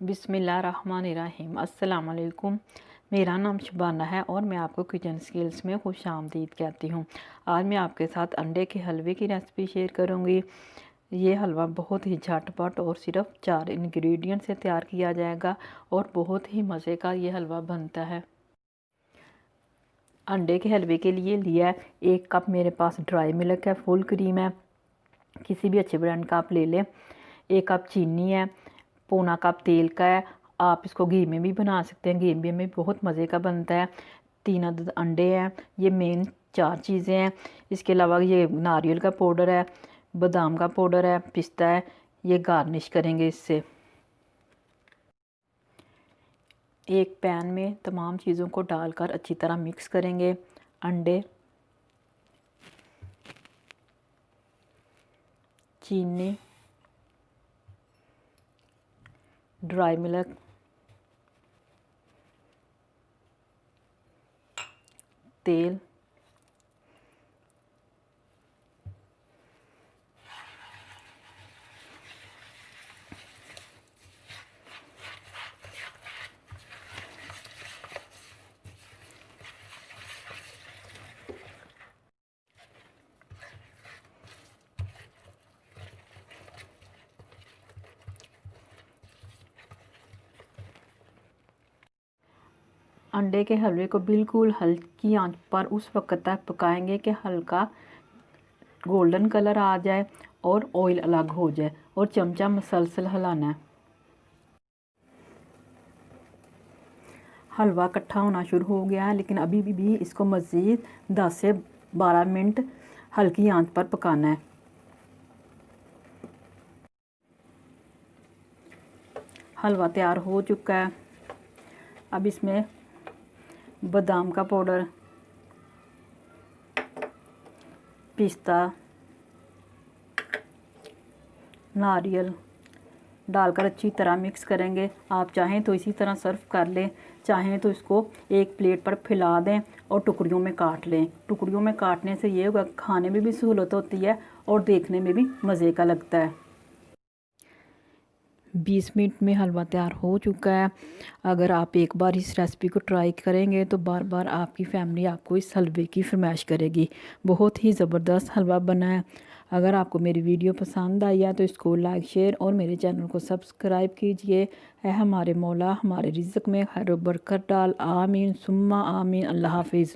बिस्मिल्लाहिर्रहमानिर्रहीम। अस्सलाम वालेकुम। मेरा नाम शबाना है और मैं आपको किचन स्किल्स में खुश आमदीद कहती हूँ। आज मैं आपके साथ अंडे के हलवे की रेसिपी शेयर करूँगी। ये हलवा बहुत ही झटपट और सिर्फ 4 इंग्रेडिएंट से तैयार किया जाएगा और बहुत ही मज़े का ये हलवा बनता है। अंडे के हलवे के लिए लिया 1 कप मेरे पास ड्राई मिल्क है, फुल क्रीम है, किसी भी अच्छे ब्रांड का आप ले लें। 1 कप चीनी है, पौना कप तेल का है। आप इसको घी में भी बना सकते हैं, घी में बहुत मज़े का बनता है। 3 अदद अंडे हैं। ये मेन 4 चीज़ें हैं। इसके अलावा ये नारियल का पाउडर है, बादाम का पाउडर है, पिस्ता है। ये गार्निश करेंगे इससे। एक पैन में तमाम चीज़ों को डालकर अच्छी तरह मिक्स करेंगे। अंडे, चीनी, ड्राई मिल्क, तेल, अंडे के हलवे को बिल्कुल हल्की आंच पर उस वक्त तक पकाएंगे कि हल्का गोल्डन कलर आ जाए और ऑयल अलग हो जाए और चमचा मसलसल हिलाना है। हलवा इकट्ठा होना शुरू हो गया है, लेकिन अभी भी इसको मज़ीद 10 से 12 मिनट हल्की आंच पर पकाना है। हलवा तैयार हो चुका है। अब इसमें बादाम का पाउडर, पिस्ता, नारियल डालकर अच्छी तरह मिक्स करेंगे। आप चाहें तो इसी तरह सर्व कर लें, चाहें तो इसको एक प्लेट पर फैला दें और टुकड़ियों में काट लें। टुकड़ियों में काटने से ये होगा खाने में भी सहूलत होती है और देखने में भी मज़े का लगता है। 20 मिनट में हलवा तैयार हो चुका है। अगर आप एक बार इस रेसिपी को ट्राई करेंगे तो बार बार आपकी फैमिली आपको इस हलवे की फरमाइश करेगी। बहुत ही ज़बरदस्त हलवा बना है। अगर आपको मेरी वीडियो पसंद आई है तो इसको लाइक, शेयर और मेरे चैनल को सब्सक्राइब कीजिए। है हमारे मौला हमारे रिज़्क़ में खैर बरकत डाल। आमीन सुम्मा आमीन। अल्लाह हाफिज़।